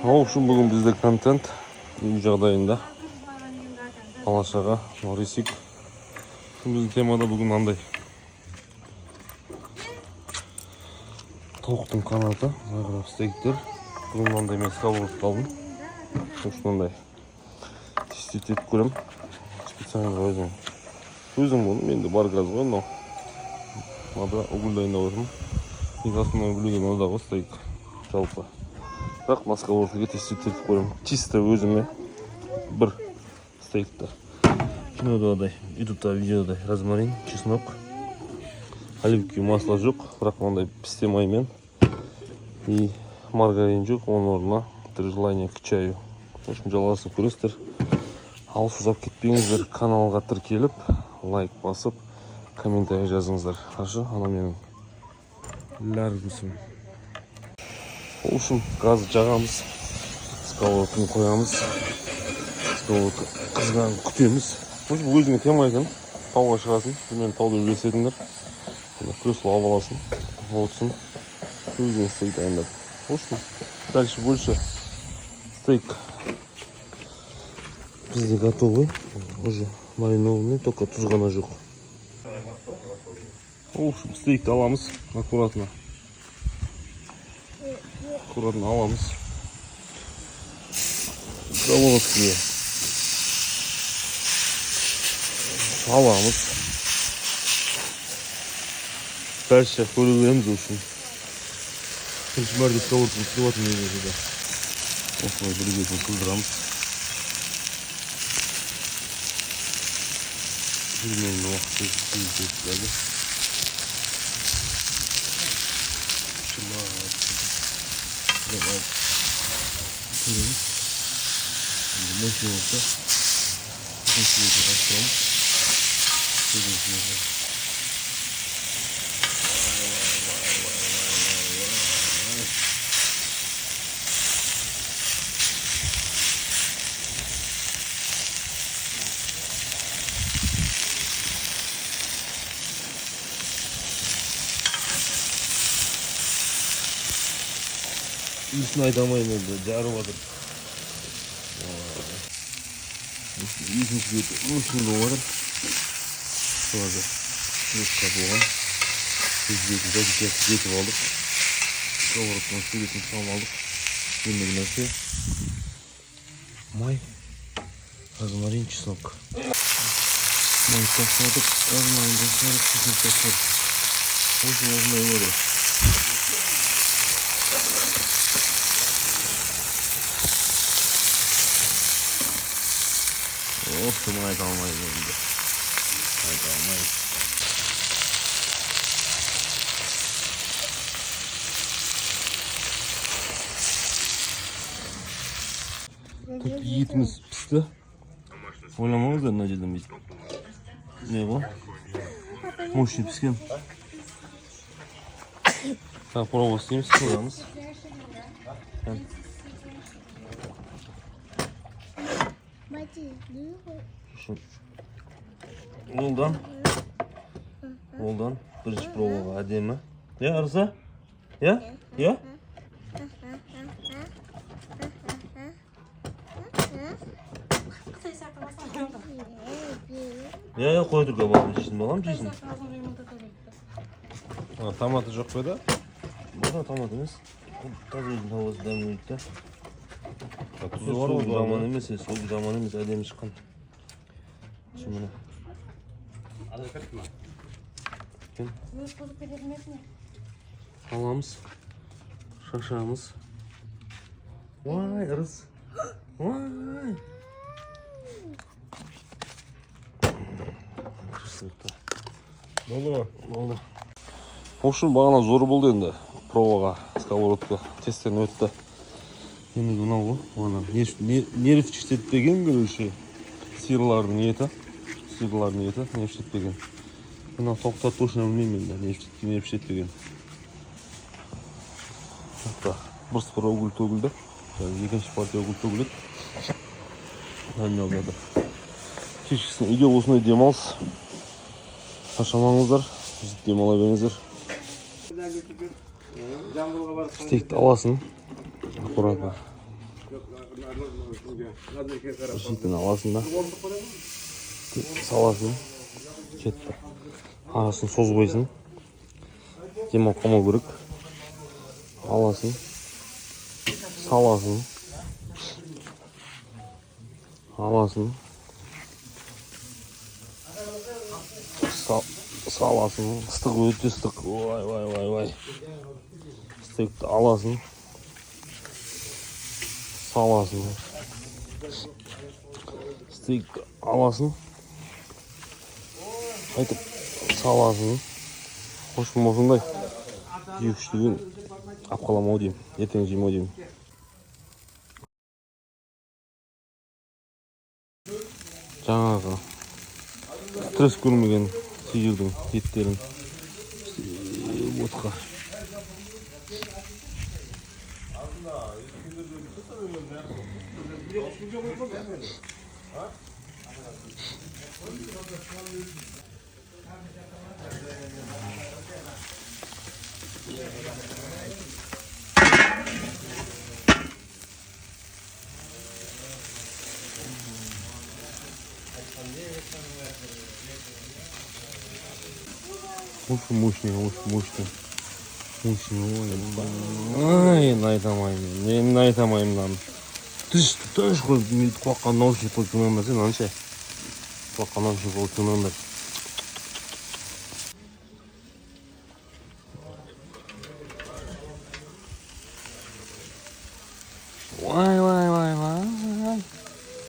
В общем, бүгін бізде контент үй жағдайында алашаға ресик. Біздің темада бүгін андай тауықтың қанаты, зағырап стейктер. Бүгін мынандай мен сковородка алдым. Осындай тестить етіп көрем. Специально өзім оны менде бар газ ғой, но мада уголь дайындап отырмын. Ең астынан бүлеген одағы стейк жалпы. Бірақ мына сковородкаға тестить етіп көрем. Чисто өзіме бір стейкті. Кинодадай, ютубта видеодай розмарин, чеснок, оливковое масло жоқ, бірақ мынандай пісте маймен и маргарин жоқ, оның орнына бір желание к чаю. В общем, жалғасып көресіздер. Алыс ұзап кетпеңіздер, каналға тіркеліп, лайк басып, комментарий жазыңыздар. Хорошо, ана менің ләргісім. В общем, газы жағамыз, сковородканы қоямыз, сковородка қызған күтеміз. В общем, өзіңе тема екен, тауға шығасын, мен тауды үлесетіңдер, кресло алып аласын, отсын, өзіңе стейк дайындап. В общем, дальше больше стейк бізде готовый, уже маринованный, только тұз ғана жоқ. В общем, стейкті аламыз, аккуратно аламыз. Сковородкаға аламыз. Дальше көріп үшін. Бірінші мәрде сковородканы түсіріп негізі. Осылай біргесін қыздырамыз. Жүрмейін уақытты сөйтеді. Мощный olsa kesinlikle açalım. Üstüne aydamayın oldu, carımadır. Yüzümüz bir uçun doğadır. Sonra da yufka boğan. Yüzüğümüzde getip aldık. Kavruktan suyunu tam aldık. Şimdi bir may, rozmarin, чеснок. May taşladık, rozmarin taşladık, çeşnik taşladık. O yüzden rozmarin öyle. Of, думаю, kalmayız önce. Kalmayız. Etimiz pişti. Oylamamız da ne dedim biz? Ne bu? Moşi pişkin. Так, пробу снимем, koyalımız. Олдан бірінші пробаға әдемі. Арза? Я? Я қой түрге балым жейсің, балам жейсің. Томаты жоқ қойда? Бұда томат емес. Таза өзін тауасы дәмі өйтті. Сол жаман емес, әдемі шыққан. Şimdi alamız, şaşağımız. Vay arız. Vay. Kırsıkta. Oldu. Hoşum bağına zoru buldu енді. Provaға, сковородка, тесттен өтті. Енді мынау нерв шіштетпеген, короче. Сиырлардың еті, не пішетпеген. Мына тауықтар точно білмеймін енді, не пішетпеген. Бір уголь төгілді. Екінші партия уголь төгіледі. Дайындалды. Кешкісін үйде осындай демалыс. Шашамаңыздар, демала беріңіздер. Стейкті аласың, аккуратно. Шетін аласың да. Саласың. Кетті. Арасын созбайсың. Демал қалмау керек. Аласың. Саласың. Аласың. Саласың. Ыстық өте ыстық. Ой. Стейкті аласың. Саласың. Стейкті аласың. Айтып саласың. Қошым осындай. Жүйікшілігін апқаламау деймін. Ертең жемау деймін. Жаңағы стресс көрмеген сиырдың еттерін отқа. Очень мощный. Ай, айтамайын. Мен айтамайын мынаны. Тыныш қой, құлаққа наушник қойып тыңдаңдар сен, анша. Құлаққа наушник қойып тыңдаңдар.